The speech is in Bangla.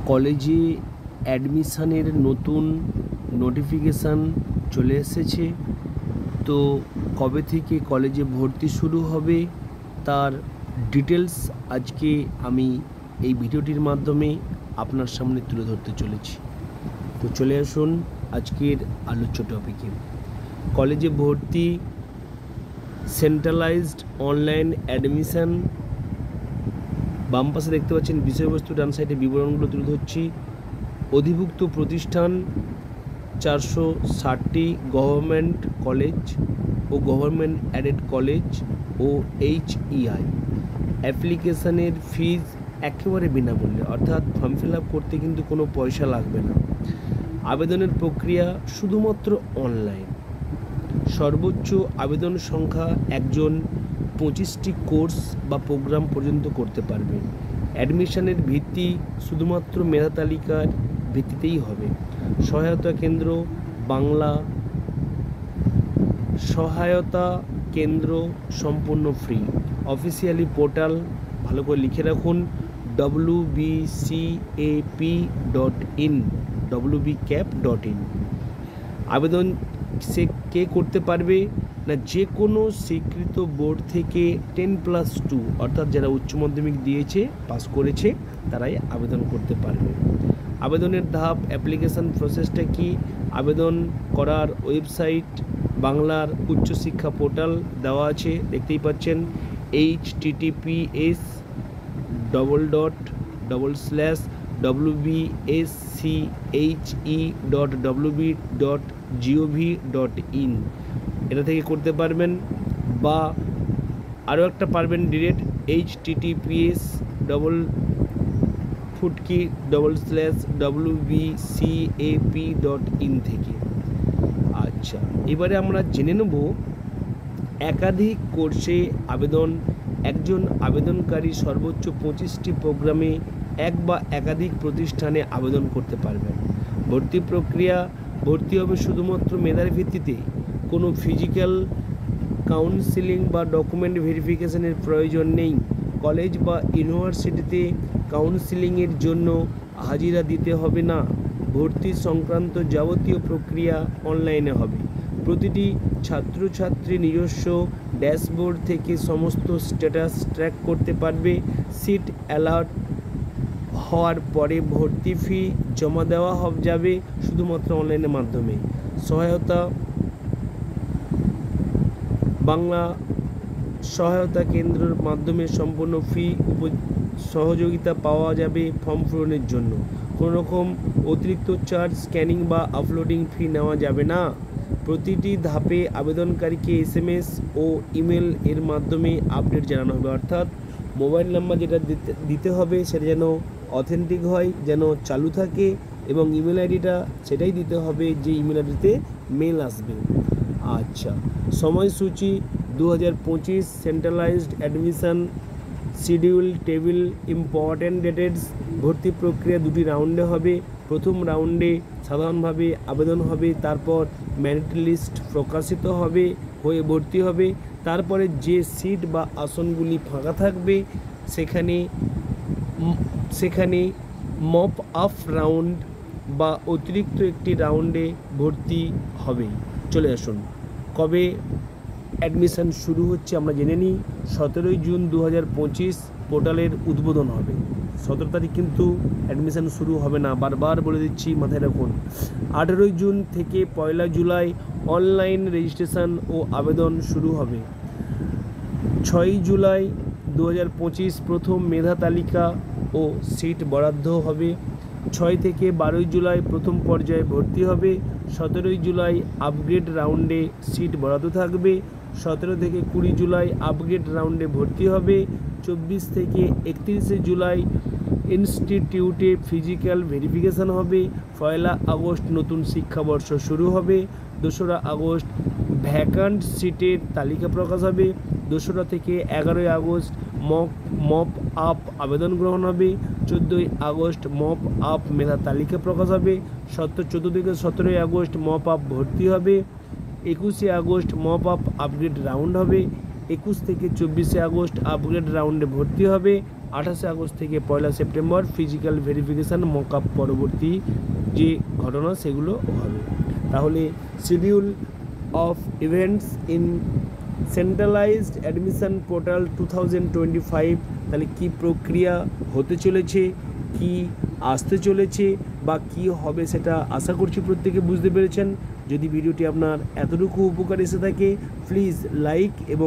কলেজে অ্যাডমিশানের নতুন নোটিফিকেশান চলে এসেছে। তো কবে থেকে কলেজে ভর্তি শুরু হবে তার ডিটেলস আজকে আমি এই ভিডিওটির মাধ্যমে আপনার সামনে তুলে ধরতে চলেছি। তো চলে আসুন আজকের আলোচ্য টপিকে। কলেজে ভর্তি, সেন্ট্রালাইজড অনলাইন অ্যাডমিশান। বাম পাশে দেখতে পাচ্ছেন বিষয়বস্তু, ডান সাইডে বিবরণগুলো তুলে ধরছি। অধিভুক্ত প্রতিষ্ঠান 460টি গভর্নমেন্ট কলেজ ও গভর্নমেন্ট অ্যাডেড কলেজ ও HEI। অ্যাপ্লিকেশানের ফিজ একেবারে বিনামূল্যে, অর্থাৎ ফর্ম ফিল আপ করতে কিন্তু কোনো পয়সা লাগবে না। আবেদনের প্রক্রিয়া শুধুমাত্র অনলাইন। সর্বোচ্চ আবেদন সংখ্যা একজন 25টি কোর্স বা প্রোগ্রাম পর্যন্ত করতে পারবে। অ্যাডমিশনের ভিত্তি শুধুমাত্র মেধা তালিকার ভিত্তিতেই হবে। সহায়তা কেন্দ্র বাংলা, সহায়তা কেন্দ্র সম্পূর্ণ ফ্রি। অফিসিয়ালি পোর্টাল ভালো করে লিখে রাখুন, wbcap.in wbcap.in। আবেদন সে কে করতে পারবে না, যে কোনো স্বীকৃত বোর্ড থেকে 10+2 অর্থাৎ যারা উচ্চ মাধ্যমিক দিয়েছে, পাস করেছে, তারাই আবেদন করতে পারবে। আবেদনের ধাপ, অ্যাপ্লিকেশান প্রসেসটা কি, আবেদন করার ওয়েবসাইট বাংলার উচ্চশিক্ষা পোর্টাল দেওয়া আছে, দেখতেই পাচ্ছেন https://wbsche.wb.gov.in এটা থেকে করতে পারবেন, বা আরও একটা পারবেন ডিরেক্ট https://wbcap.in থেকে। আচ্ছা, এবারে আমরা জেনে নেব একাধিক কোর্সে আবেদন। একজন আবেদনকারী সর্বোচ্চ 25টি প্রোগ্রামে এক বা একাধিক প্রতিষ্ঠানে আবেদন করতে পারবেন। ভর্তি প্রক্রিয়া, ভর্তি হবে শুধুমাত্র মেধার ভিত্তিতে। কোনো ফিজিক্যাল কাউন্সিলিং বা ডকুমেন্ট ভেরিফিকেশনের প্রয়োজন নেই। কলেজ বা ইউনিভার্সিটিতে কাউন্সিলিংয়ের জন্য হাজিরা দিতে হবে না। ভর্তি সংক্রান্ত যাবতীয় প্রক্রিয়া অনলাইনে হবে। প্রতিটি ছাত্রছাত্রী নিজস্ব ড্যাশবোর্ড থেকে সমস্ত স্ট্যাটাস ট্র্যাক করতে পারবে। সিট অ্যালার্ট হওয়ার পরে ভর্তি ফি জমা দেওয়া যাবে শুধুমাত্র অনলাইনের মাধ্যমে। সহায়তা বাংলা সহায়তা কেন্দ্রের মাধ্যমে সম্পূর্ণ ফ্রি সহযোগিতা পাওয়া যাবে ফর্ম পূরণের জন্য। কোনো রকম অতিরিক্ত চার্জ, স্ক্যানিং বা আপলোডিং ফি নেওয়া যাবে না। প্রতিটি ধাপে আবেদনকারীকে SMS ও ইমেল এর মাধ্যমে আপডেট জানানো হবে, অর্থাৎ মোবাইল নাম্বার যেটা দিতে হবে সেটা যেন অথেন্টিক হয়, যেন চালু থাকে, এবং ইমেল আইডিটা সেটাই দিতে হবে যে ইমেল আইডিতে মেল আসবে। আচ্ছা, সময়সূচি 2025 centralised admission schedule table, important dates. ভর্তি প্রক্রিয়া 2টি রাউন্ডে হবে। প্রথম রাউন্ডে সাধারণভাবে আবেদন হবে, তারপর মেরিট লিস্ট প্রকাশিত হয়ে ভর্তি হবে। তারপরে যে সিট বা আসনগুলি ফাঁকা থাকবে সেখানে মপ আপ রাউন্ড বা অতিরিক্ত একটি রাউন্ডে ভর্তি হবে। চলে আসুন, কবে অ্যাডমিশান শুরু হচ্ছে আমরা জেনে নিই। 17 জুন 2025 পোর্টালের উদ্বোধন হবে। 17 তারিখ কিন্তু অ্যাডমিশান শুরু হবে না, বারবার বলে দিচ্ছি, মাথায় রাখুন। 18 জুন থেকে 1 জুলাই অনলাইন রেজিস্ট্রেশন ও আবেদন শুরু হবে। 6 জুলাই 2025 প্রথম মেধা তালিকা ও সিট বরাদ্দ হবে। 6 থেকে 12 জুলাই প্রথম পর্যায়ে ভর্তি হবে। 17 জুলাই আপগ্রেড রাউন্ডে সিট বরাদ্দ থাকবে। 17 থেকে 20 জুলাই আপগ্রেড রাউন্ডে ভর্তি হবে। 24 থেকে 31 জুলাই ইনস্টিটিউটে ফিজিক্যাল ভেরিফিকেশান হবে। 1 আগস্ট নতুন শিক্ষাবর্ষ শুরু হবে। 2 আগস্ট ভ্যাকান্ট সিটের তালিকা প্রকাশ হবে। 2 থেকে 11 আগস্ট মপ আপ আবেদন গ্রহণ হবে। 14 আগস্ট মপ আপ মেধা তালিকা প্রকাশ হবে। 14 থেকে 17 আগস্ট মপ আপ ভর্তি হবে। 21 August mop up upgrade round হবে। 21 থেকে 24 আগস্ট আপগ্রেড রাউন্ডে ভর্তি হবে। 28 আগস্ট থেকে 1 September physical verification mock up পরবর্তী যে ঘটনা সেগুলো হবে। তাহলে schedule of events in centralised admission portal 2025, তাহলে কী প্রক্রিয়া হতে চলেছে, কি আসতে চলেছে বা কি হবে সেটা আশা করছি প্রত্যেকে বুঝতে পেরেছেন। যদি ভিডিওটি আপনার এতটুকু উপকার এসে থাকে প্লিজ লাইক এবং